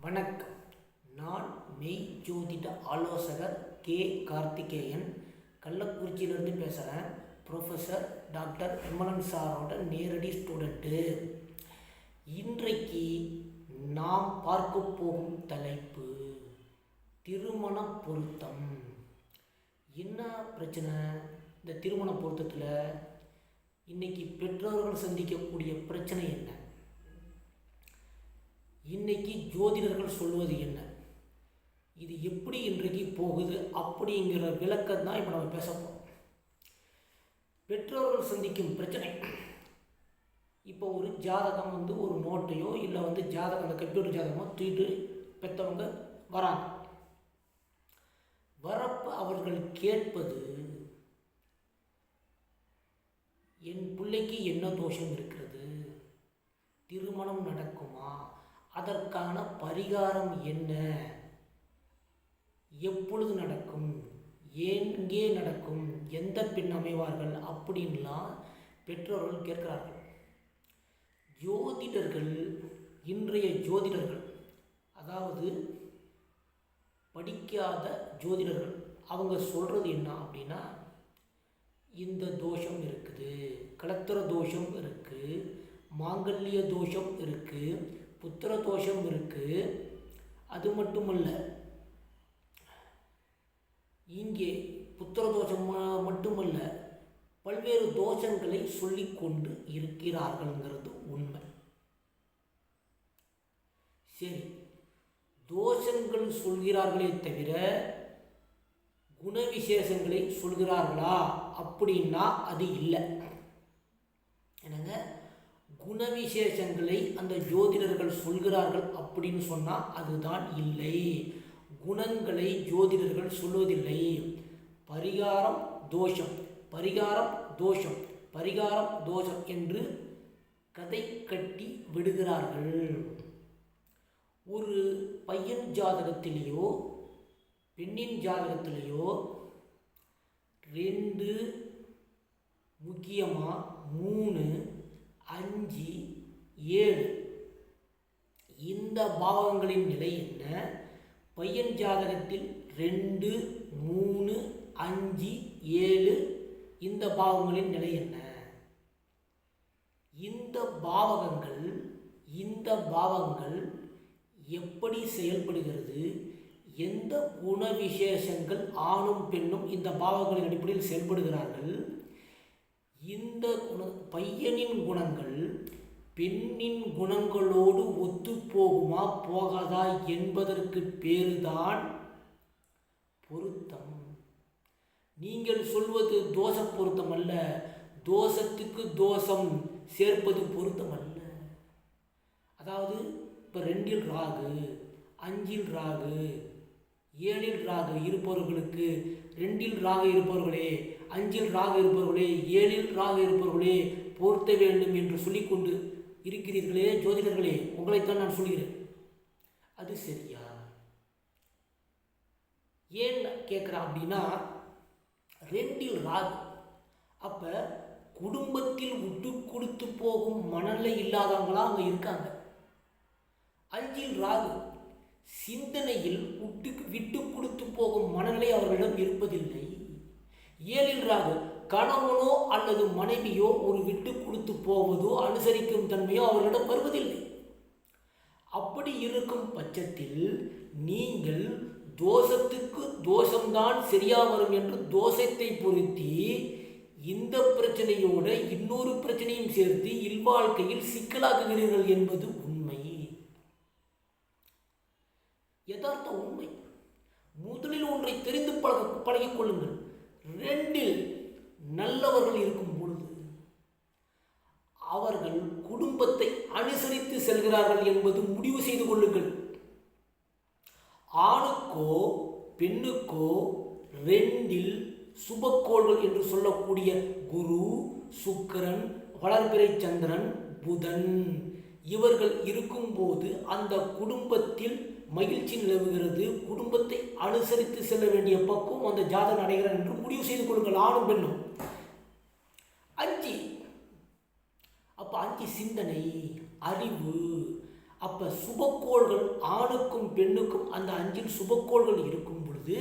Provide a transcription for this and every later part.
வணக்கம். நான் மெய் ஜோதிட ஆலோசகர் கே கார்த்திகேயன், கள்ளக்குறிச்சியிலிருந்து பேசுகிறேன். ப்ரொஃபஸர் டாக்டர் விமலன் சாரோட நேரடி ஸ்டூடெண்ட்டு. இன்றைக்கு நாம் பார்க்க போகும் தலைப்பு திருமண பொருத்தம். என்ன பிரச்சனை இந்த திருமண பொருத்தத்தில்? இன்றைக்கி பெற்றோர்கள் சந்திக்கக்கூடிய பிரச்சனை என்ன? இன்னைக்கு ஜோதிடர்கள் சொல்வது என்ன? இது எப்படி இன்றைக்கு போகுது அப்படிங்கிற விளக்கம் தான் இப்போ நம்ம பேச போகிறோம். பெற்றோர்கள் சந்திக்கும் பிரச்சனை. இப்போ ஒரு ஜாதகம் ஒரு நோட்டையோ இல்லை ஜாதகம், அந்த கம்ப்யூட்டர் ஜாதகமோ தூக்கிட்டு பெற்றவங்க வராங்க. வரப்போ அவர்கள் கேட்பது, என் பிள்ளைக்கு என்ன தோஷம் இருக்கிறது, திருமணம் நடக்குமா, அதற்கான பரிகாரம் என்ன, எப்பொழுது நடக்கும், எங்கே நடக்கும், எந்த பெண் அமைவார்கள் அப்படின்லாம் பெற்றோர்கள் கேட்கிறார்கள். ஜோதிடர்கள், இன்றைய ஜோதிடர்கள், அதாவது படிக்காத ஜோதிடர்கள், அவங்க சொல்கிறது என்ன அப்படின்னா, இந்த தோஷம் இருக்குது, கலத்திர தோஷம் இருக்குது, மாங்கல்ய தோஷம் இருக்குது, புத்திர தோஷம் இருக்குது. அது மட்டுமல்ல, இங்கே புத்திர தோஷம் மட்டுமல்ல, பல்வேறு தோஷங்களை சொல்லிக்கொண்டு இருக்கிறார்கள்ங்கிறது உண்மை. சரி, தோஷங்கள் சொல்கிறார்களே தவிர குணவிசேஷங்களை சொல்கிறார்களா அப்படின்னா அது இல்லை. என்னங்க, குணவிசேஷங்களை அந்த ஜோதிடர்கள் சொல்கிறார்கள் அப்படின்னு சொன்னால் அதுதான் இல்லை. குணங்களை ஜோதிடர்கள் சொல்வதில்லை. பரிகாரம் தோஷம், பரிகாரம் தோஷம், பரிகாரம் தோஷம் என்று கதை கட்டி விடுகிறார்கள். ஒரு பையன் ஜாதகத்திலேயோ பெண்ணின் ஜாதகத்திலேயோ 2, முக்கியமாக 3, 5, 7 இந்த பாவங்களின் நிலை என்ன? பையன் ஜாதகத்தில் 2, 3, 5, 7 இந்த பாவங்களின் நிலை என்ன? இந்த பாவங்கள் எப்படி செயல்படுகிறது? எந்த குண விசேஷங்கள் ஆணும் பெண்ணும் இந்த பாவங்களின் அடிப்படையில் செயல்படுகிறார்கள்? இந்த பையனின் குணங்கள் பெண்ணின் குணங்களோடு ஒத்து போகுமா போகாதா என்பதற்கு பேருதான் பொருத்தம். நீங்கள் சொல்வது தோஷ பொருத்தம் அல்ல. தோஷத்துக்கு தோஷம் சேர்ப்பது பொருத்தம் அல்ல. அதாவது இப்போ 2இல் ராகு, 5இல் ராகு, 7இல் ராகு இருப்பவர்களுக்கு, 2இல் ராகு இருப்பவர்களே, 5இல் ராகு இருப்பவர்களே, 7இல் ராகு இருப்பவர்களே பொருத்த வேண்டும் என்று சொல்லிக்கொண்டு இருக்கிறீர்களே ஜோதிடர்களே, உங்களைத்தான் நான் சொல்கிறேன். அது சரியா? ஏன் கேட்குறேன் அப்படின்னா, 2இல் ராகு, அப்போ குடும்பத்தில் விட்டு கொடுத்து போகும் மனநிலை இல்லாதவங்களாம் அங்கே இருக்காங்க. 5இல் ராகு, சிந்தனையில் விட்டு கொடுத்து போகும் மனநிலை அவர்களிடம் இருப்பதில்லை. 7இல் ராகு, கணவனோ அல்லது மனைவியோ ஒரு விட்டு கொடுத்து போவதோ அனுசரிக்கும் தன்மையோ அவர்களிடம் வருவதில்லை. அப்படி இருக்கும் பட்சத்தில் நீங்கள் தோஷத்துக்கு தோஷம்தான் சரியா வரும் என்று தோஷத்தை பொருத்தி இந்த பிரச்சனையோடு இன்னொரு பிரச்சனையும் சேர்த்து இல்வாழ்க்கையில் சிக்கலாக்குகிறீர்கள் என்பது உண்மை, யதார்த்த உண்மை. முதலில் ஒன்றை தெரிந்து பழகிக் கொள்ளுங்கள். 2இல் நல்லவர்கள் இருக்கும் பொழுது அவர்கள் குடும்பத்தை அனுசரித்து செல்கிறார்கள் என்பது முடிவு செய்து கொள்ளுங்கள். ஆணுக்கோ பெண்ணுக்கோ 2இல் சுபக்கோள்கள் என்று சொல்லக்கூடிய குரு, சுக்கிரன், வளர்பிறை சந்திரன், புதன் இவர்கள் இருக்கும்போது அந்த குடும்பத்தில் மகிழ்ச்சி நிலவுகிறது. குடும்பத்தை அனுசரித்து செல்ல வேண்டிய பக்குவம் அந்த ஜாதகம் அடைகிறார் என்று முடிவு செய்து கொள்ளுங்கள், ஆணும் பெண்ணும். 5, அப்போ 5 சிந்தனை, அறிவு, அப்ப சுபக்கோள்கள் ஆணுக்கும் பெண்ணுக்கும் அந்த 5 சுபக்கோள்கள் இருக்கும் பொழுது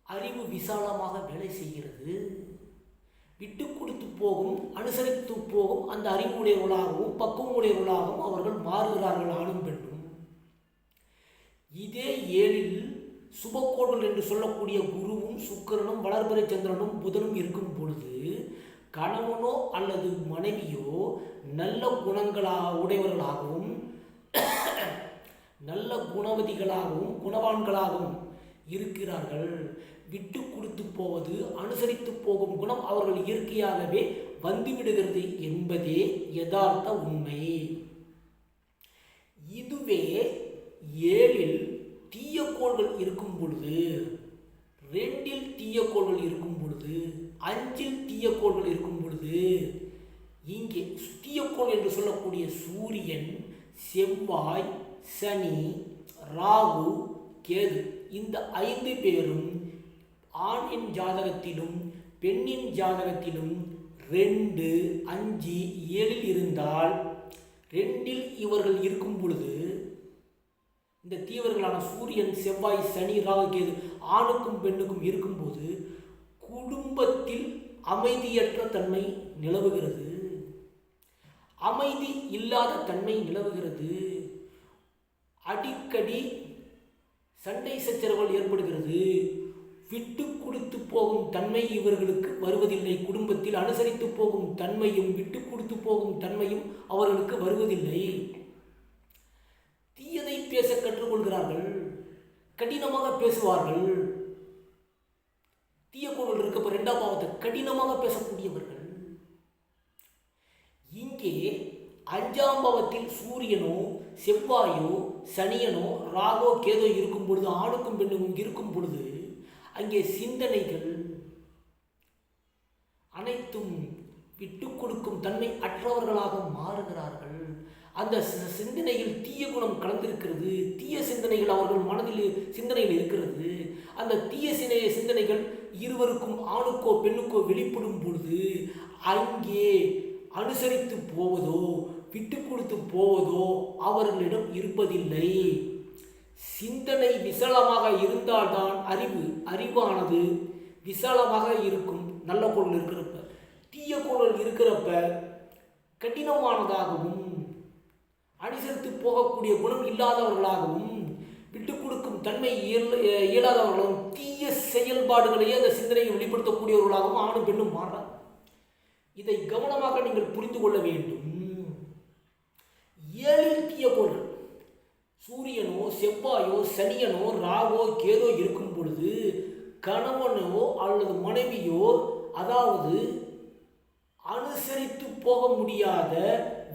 அறிவு விசாலமாக வேலை செய்கிறது. விட்டு கொடுத்து போகும், அனுசரித்து போகும் அந்த அறிவுடையவர்களாகவும் பக்குவம் உடையவர்களாகவும் அவர்கள் மாறுகிறார்கள், ஆணும் பெண்ணும். இதே 7 சுபக்கோள்கள் என்று சொல்லக்கூடிய குருவும் சுக்கிரனும் வளர்பிறை சந்திரனும் புதனும் இருக்கும் பொழுது கணவனோ அல்லது மனைவியோ நல்ல உடையவர்களாகவும் நல்ல குணவதிகளாகவும் குணவான்களாகவும் இருக்கிறார்கள். விட்டு கொடுத்து போவது, அனுசரித்து போகும் குணம் அவர்கள் இயற்கையாகவே வந்துவிடுகிறது என்பதே யதார்த்த உண்மை. இதுவே 7 தீய கோள்கள் இருக்கும் பொழுது, 2 தீய கோள்கள் இருக்கும் பொழுது, 5 தீய கோள்கள் இருக்கும் பொழுது, இங்கே தீயக்கோள் என்று சொல்லக்கூடிய சூரியன், செவ்வாய், சனி, ராகு, கேது இந்த 5 பேரும் ஆணின் ஜாதகத்திலும் பெண்ணின் ஜாதகத்திலும் 2, 5, 7 இருந்தால் 2 இவர்கள் இருக்கும் பொழுது, இந்த தீவர்களான சூரியன், செவ்வாய், சனி, ராகு, கேது ஆணுக்கும் பெண்ணுக்கும் இருக்கும்போது குடும்பத்தில் அமைதியற்ற தன்மை நிலவுகிறது, அமைதி இல்லாத தன்மை நிலவுகிறது, அடிக்கடி சண்டை சச்சரவுகள் ஏற்படுகிறது, விட்டு கொடுத்து போகும் தன்மை இவர்களுக்கு வருவதில்லை. குடும்பத்தில் அனுசரித்து போகும் தன்மையும் விட்டு கொடுத்து போகும் தன்மையும் அவர்களுக்கு வருவதில்லை. தீயதை பேச கற்றுக்கொள்கிறார்கள், கடினமாக பேசுவார்கள். தீய கோள்கள் இருக்க 2ஆம் பாவத்தை கடினமாக பேசக்கூடியவர்கள். இங்கே 5ஆம் பாவத்தில் சூரியனோ செவ்வாயோ சனியனோ ராகோ கேதோ இருக்கும் பொழுது, ஆணுக்கும் பெண்ணுக்கும் இருக்கும் பொழுது, அங்கே சிந்தனைகள் அனைத்தும் விட்டு கொடுக்கும் தன்மை அற்றவர்களாக மாறுகிறார்கள். அந்த சிந்தனையில் தீய குணம் கலந்திருக்கிறது, தீய சிந்தனைகள் அவர்கள் மனதில் சிந்தனையில் இருக்கிறது. அந்த தீய சிந்தனைகள் இருவருக்கும் ஆணுக்கோ பெண்ணுக்கோ வெளிப்படும் பொழுது அங்கே அனுசரித்து போவதோ விட்டு கொடுத்து போவதோ அவர்களிடம் இருப்பதில்லை. சிந்தனை விசாலமாக இருந்தால்தான் அறிவானது விசாலமாக இருக்கும். நல்ல கோள் இருக்கிறப்ப, தீய கோள் இருக்கிறப்ப கடினமானதாகவும் அனுசரித்து போகக்கூடிய குணம் இல்லாதவர்களாகவும் விட்டு கொடுக்கும் தன்மை இயலாதவர்களும் தீய செயல்பாடுகளையே அந்த சிந்தனையை வெளிப்படுத்தக்கூடியவர்களாகவும் ஆணும் பெண்ணும் மாறார். இதை கவனமாக நீங்கள் புரிந்து கொள்ள வேண்டும். 7 தீய கோள்கள் சூரியனோ செவ்வாயோ சனியனோ ராகோ கேதோ இருக்கும் பொழுது கணவனோ அல்லது மனைவியோ, அதாவது அனுசரித்து போக முடியாத,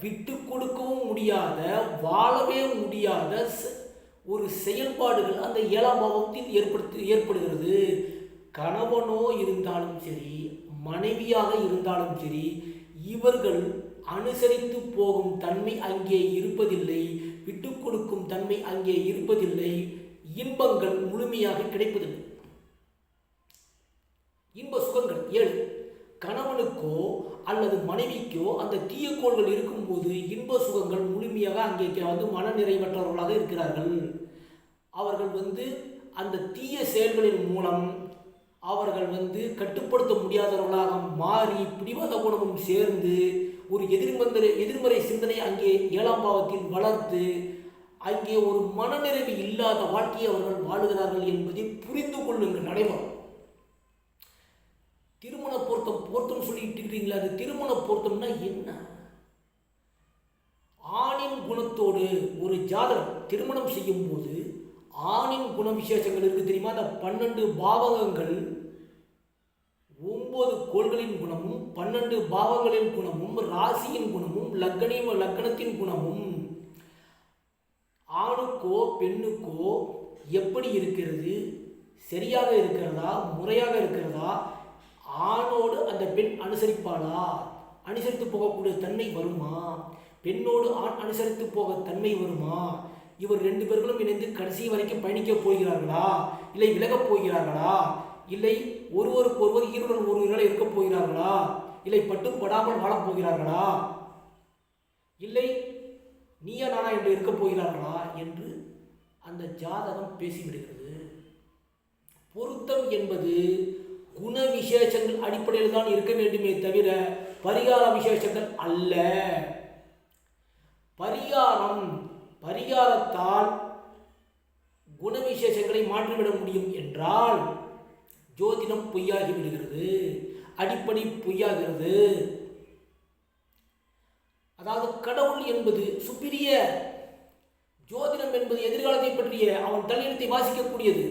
விட்டு கொடுக்கவும் முடியாத, வாழவே முடியாத ஒரு செயல்பாடுகள் அந்த 7ஆம் பாவத்தில் ஏற்படுகிறது. கணவனோ இருந்தாலும் சரி, மனைவியாக இருந்தாலும் சரி, இவர்கள் அனுசரித்து போகும் தன்மை அங்கே இருப்பதில்லை, விட்டு கொடுக்கும் தன்மை அங்கே இருப்பதில்லை, இன்பங்கள் முழுமையாக கிடைப்பதில்லை. இன்ப சுகங்கள் 7 கணவனுக்கோ அல்லது மனைவிக்கோ அந்த தீய கோள்கள் இருக்கும்போது இன்ப சுகங்கள் முழுமையாக அங்கே மன நிறைவற்றவர்களாக இருக்கிறார்கள். அவர்கள் அந்த தீய செயல்களின் மூலம் அவர்கள் கட்டுப்படுத்த முடியாதவர்களாக மாறி பிடிவாத குணமும் சேர்ந்து ஒரு எதிர்மறை சிந்தனை அங்கே 7ஆம் பாவத்தில் வளர்த்து அங்கே ஒரு மனநிறைவு இல்லாத வாழ்க்கையை அவர்கள் வாழுகிறார்கள் என்பதை புரிந்து கொள்ளுங்கள். நடைமுறை திருமண பொருத்தம் சொல்லிட்டு இருக்கிறீங்களா? அது திருமண பொருத்தம்னா என்ன? ஆணின் குணத்தோடு ஒரு ஜாதகம் திருமணம் செய்யும் போது ஆணின் குண விசேஷங்கள் இருக்கு தெரியுமா? அந்த 12 பாவகங்கள் 9 கோள்களின் குணமும் 12 பாவங்களின் குணமும் ராசியின் குணமும் லக்னத்தின் குணமும் ஆணுக்கோ பெண்ணுக்கோ எப்படி இருக்கிறது, சரியாக இருக்கிறதா, முறையாக இருக்கிறதா, ஆணோடு அந்த பெண் அனுசரிப்பாளா, அனுசரித்து போகக்கூடிய தன்மை வருமா, பெண்ணோடு ஆண் அனுசரித்து போக தன்மை வருமா, இவர் 2 பேர்களும் இணைந்து கடைசி வரைக்கும் பயணிக்க போகிறார்களா, இல்லை விலகப் போகிறார்களா, இல்லை ஒருவருக்கு ஒருவர் ஈருடன் ஒருவரால் இருக்க போகிறார்களா, இல்லை பட்டும் படாமல் வாழப் போகிறார்களா, இல்லை நீயா நானா என்று இருக்கப் போகிறார்களா என்று அந்த ஜாதகம் பேசிவிடுகிறது. பொருத்தம் என்பது குண விசேஷங்கள் அடிப்படையில் தான் இருக்க வேண்டுமே தவிர பரிகார விசேஷங்கள் அல்ல. பரிகாரத்தால் குண விசேஷங்களை மாற்றிவிட முடியும் என்றால் ஜோதிடம் பொய்யாகி விடுகிறது, அடிப்படை பொய்யாகிறது. அதாவது கடவுள் என்பது சுப்பீரியர், ஜோதிடம் என்பது எதிர்காலத்தை பற்றிய அவன் தலையெழுத்தை வாசிக்கக்கூடியது.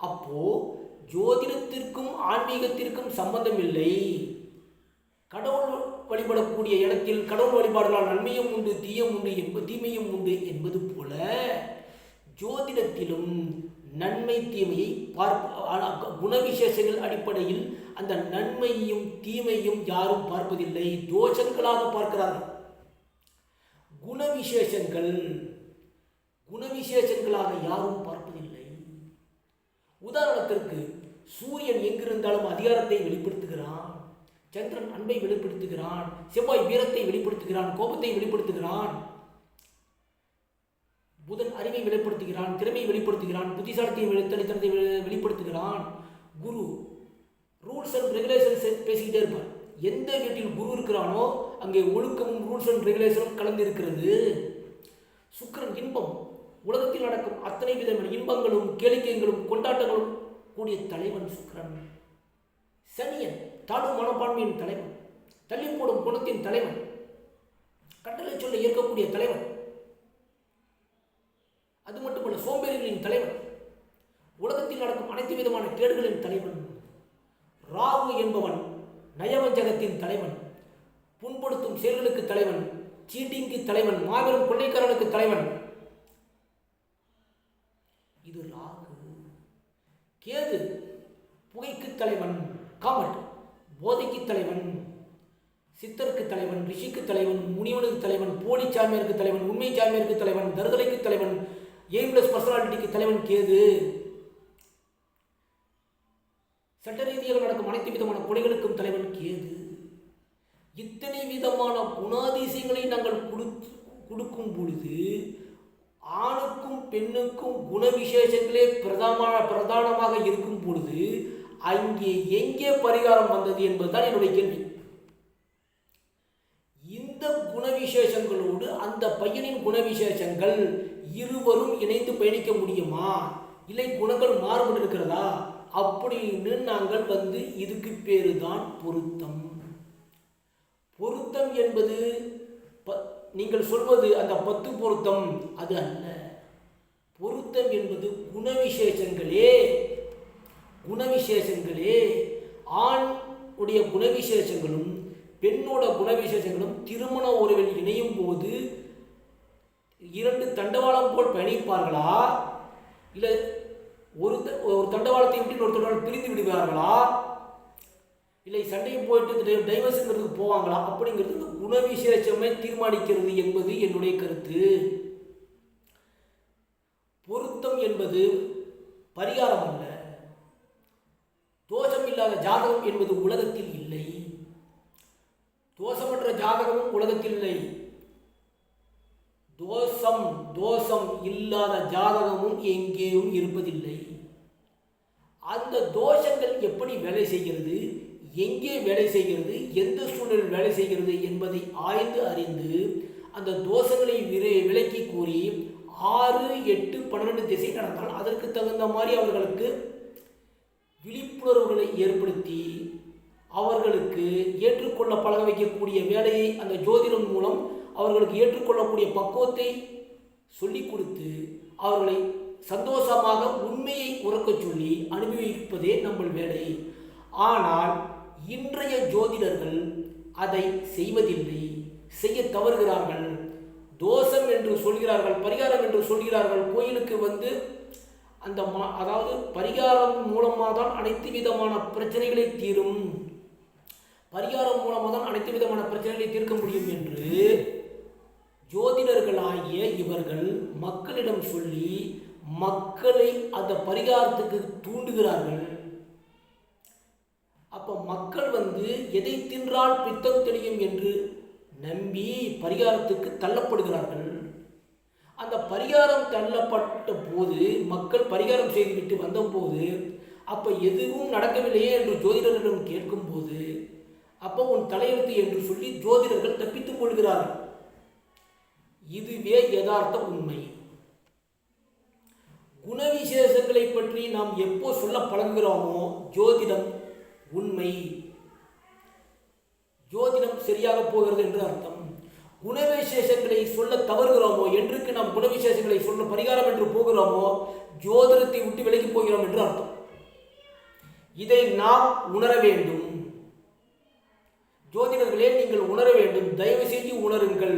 அப்போ ஜோதிடத்திற்கும் ஆன்மீகத்திற்கும் சம்பந்தம் இல்லை. கடவுள் வழிபடக்கூடிய இடத்தில் கடவுள் வழிபாடுகளால் நன்மையும் உண்டு தீமையும் உண்டு என்பது போல ஜோதிடத்திலும் நன்மை தீமையை குணவிசேஷங்கள் அடிப்படையில் அந்த நன்மையும் தீமையும் யாரும் பார்ப்பதில்லை, தோஷங்களாக பார்க்கிறார்கள். குணவிசேஷங்களாக யாரும் பார்ப்பதில்லை. உதாரணத்திற்கு சூரியன் எங்கிருந்தாலும் அதிகாரத்தை வெளிப்படுத்துகிறான், சந்திரன் அன்பை வெளிப்படுத்துகிறான், செவ்வாய் வீரத்தை வெளிப்படுத்துகிறான், கோபத்தை வெளிப்படுத்துகிறான், புதன் அறிவை வெளிப்படுத்துகிறான், திறமையை வெளிப்படுத்துகிறான், புத்திசாலித்தனத்தை வெளிப்படுத்துகிறான். குரு ரூல்ஸ் அண்ட் ரெகுலேஷன்ஸ் பேசிக்கிட்டே இருப்பார். எந்த வீட்டில் குரு இருக்கிறானோ அங்கே ஒழுக்கமும் ரூல்ஸ் அண்ட் ரெகுலேஷனும் கலந்து இருக்கிறது. சுக்கிரன் இன்பம், உலகத்தில் நடக்கும் அத்தனை விதமான இன்பங்களும் கேளிக்கைகளும் கொண்டாட்டங்களும் கூடிய தலைவன் சுக்கிரன். சனியன் தாழ்வு மனப்பான்மையின் தலைவன், தள்ளி போடும் குணத்தின் தலைவன், கட்டளை சொல்ல ஏற்கக்கூடிய தலைவன். அது மட்டுமல்ல, சோம்பேறிகளின் தலைவன், உலகத்தில் நடக்கும் அனைத்து விதமான கேடுகளின் தலைவன். ராகு என்பவன் நயவஞ்சகத்தின் தலைவன், புண்படுத்தும் செயல்களுக்கு தலைவன், சீட்டிங்கு தலைவன், மாபெரும் கொள்ளைக்காரனுக்கு தலைவன். இது ராகு. கேது புகைக்கு தலைவன், காமட் போதைக்கு தலைவன், சித்தருக்கு தலைவன், ரிஷிக்கு தலைவன், முனிவனுக்கு தலைவன், போலி சாமியாருக்கு தலைவன், உண்மை சாமியாருக்கு தலைவன், தருதலைக்கு தலைவன், எய்ம்லெஸ் பர்சனாலிட்டிக்கு தலைவன் கேது. சட்ட ரீதியாக நடக்கும் அனைத்து விதமான கொலைகளுக்கும் தலைவன் கேது. இத்தனை விதமான குணாதிசயங்களை நாங்கள் கொடுக்கும் பொழுது ஆணுக்கும் பெண்ணுக்கும் குண விசேஷங்களே பிரதானமாக இருக்கும் பொழுது அங்கே எங்கே பரிகாரம் வந்தது என்பதுதான் என்னுடைய கேள்வி. இந்த குணவிசேஷங்களோடு அந்த பையனின் குணவிசேஷங்கள் இருவரும் இணைந்து பயணிக்க முடியுமா, இல்லை குணங்கள் மாறுபட்டு இருக்கிறதா அப்படின்னு நாங்கள் இதுக்கு பேரு தான் பொருத்தம். பொருத்தம் என்பது நீங்கள் சொல்வது அந்த 10 பொருத்தம் அது அல்ல. பொருத்தம் என்பது குணவிசேஷங்களே. ஆண் உடைய குணவிசேஷங்களும் பெண்ணோட குணவிசேஷங்களும் திருமண உறவில் இணையும் போது 2 தண்டவாளம் போல் பயணிப்பார்களா, இல்லை ஒரு தண்டவாளத்தை விட்டு ஒரு தண்டவாளம் பிரிந்து விடுவார்களா, இல்லை சண்டையை போயிட்டு டைவர்ஸுங்கிறதுக்கு போவாங்களா அப்படிங்கிறது குணவிசேஷமே தீர்மானிக்கிறது என்பது என்னுடைய கருத்து. பொருத்தம் என்பது பரிகாரம் அல்ல. தோஷம் இல்லாத ஜாதகம் என்பது உலகத்தில் இல்லை. தோஷமற்ற ஜாதகமும் உலகத்தில் இல்லை. தோஷம் இல்லாத ஜாதகமும் எங்கேயும் இருப்பதில்லை. அந்த தோஷங்கள் எப்படி வேலை செய்கிறது, எங்கே வேலை செய்கிறது, எந்த சூழலில் வேலை செய்கிறது என்பதை ஆய்ந்து அறிந்து அந்த தோஷங்களை விலக்கி கூறி 6, 8, 12 திசை நடந்தால் அதற்கு தகுந்த மாதிரி அவர்களுக்கு விழிப்புணர்வுகளை ஏற்படுத்தி அவர்களுக்கு ஏற்றுக்கொள்ள பழக வைக்கக்கூடிய வேலையை அந்த ஜோதிடம் மூலம் அவர்களுக்கு ஏற்றுக்கொள்ளக்கூடிய பக்குவத்தை சொல்லிக் கொடுத்து அவர்களை சந்தோஷமாக உண்மையை உறக்கச் சொல்லி அனுபவிப்பதே நம்ம வேலை. ஆனால் இன்றைய ஜோதிடர்கள் அதை செய்வதில்லை, செய்ய தவறுகிறார்கள். தோஷம் என்று சொல்கிறார்கள், பரிகாரம் என்று சொல்கிறார்கள். கோயிலுக்கு அந்த அதாவது பரிகாரம் மூலமாக தான் அனைத்து விதமான பிரச்சனைகளை தீரும், பரிகாரம் மூலமாக தான் அனைத்து விதமான பிரச்சனைகளை தீர்க்க முடியும் என்று ஜோதிடர்களாகிய இவர்கள் மக்களிடம் சொல்லி மக்களை அந்த பரிகாரத்துக்கு தூண்டுகிறார்கள். அப்போ மக்கள் எதை தின்றால் பித்தம் தெளியும் என்று நம்பி பரிகாரத்துக்கு தள்ளப்படுகிறார்கள். அந்த பரிகாரம் தள்ளப்பட்ட போது மக்கள் பரிகாரம் செய்துவிட்டு வந்தபோது அப்போ எதுவும் நடக்கவில்லையே என்று ஜோதிடர்களிடம் கேட்கும்போது அப்போ உன் தலையெழுத்து என்று சொல்லி ஜோதிடர்கள் தப்பித்துக் கொள்கிறார்கள். இதுவே யதார்த்த உண்மை. குணவிசேஷங்களை பற்றி நாம் எப்போ சொல்ல பழகுகிறோமோ ஜோதிடம் உண்மை, ஜோதிடம் சரியாக போகிறது என்று அர்த்தம். குணவிசேஷங்களை சொல்ல தவறுகிறோமோ, என்றுக்கு நாம் குணவிசேஷங்களை சொல்ல பரிகாரம் என்று போகிறோமோ ஜோதிடத்தை விட்டு விலகி போகிறோம் என்று அர்த்தம். இதை நாம் உணர வேண்டும். ஜோதிடர்களே, நீங்கள் உணர வேண்டும். தயவு செய்து உணருங்கள்.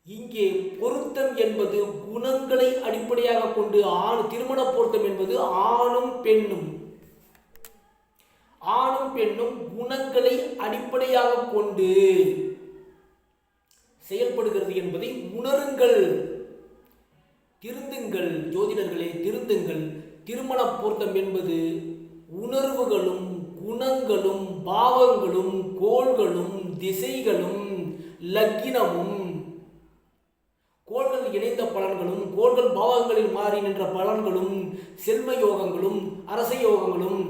இங்கே பொருத்தம் என்பது குணங்களை அடிப்படையாக கொண்டு திருமண பொருத்தம் என்பது ஆணும் பெண்ணும் குணங்களை அடிப்படையாக கொண்டு செயல்படுகிறது என்பதை உணருங்கள். திருந்துங்கள் ஜோதிடர்களே, திருந்துங்கள். திருமண பொருத்தம் என்பது உணர்வுகளும் குணங்களும் பாவங்களும் கோள்களும் திசைகளும் லக்கினமும் கோள்கள் இணைந்த பலன்களும் கோள்கள் பாவங்களில் மாறி நின்ற பலன்களும் செல்வ யோகங்களும் அரச யோகங்களும்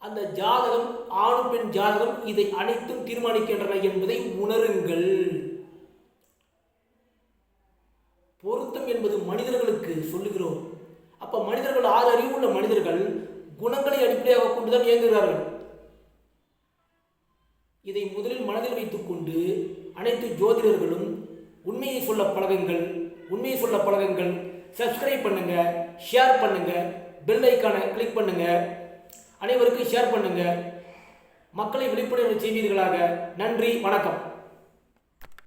அந்த ஜாதகம் ஆணு பெண் ஜாதகம் இதை அனைத்தும் தீர்மானிக்கின்றன என்பதை உணருங்கள். பொருத்தம் என்பது மனிதர்களுக்கு சொல்லுகிறோம். அப்ப மனிதர்கள் 6 அறிவுள்ள மனிதர்கள் குணங்களை அடிப்படையாக கொண்டுதான் இயங்குகிறார்கள். இதை முதலில் மனதில் வைத்துக் கொண்டு அனைத்து ஜோதிடர்களும் உண்மையை சொல்ல பழகுங்கள். சப்ஸ்கிரைப் பண்ணுங்க, ஷேர் பண்ணுங்க, பெல் ஐக்கானை கிளிக் பண்ணுங்க, அனைவருக்கும் ஷேர் பண்ணுங்க. மக்களை விழிப்புணர்வு செய்வீர்களாக. நன்றி, வணக்கம்.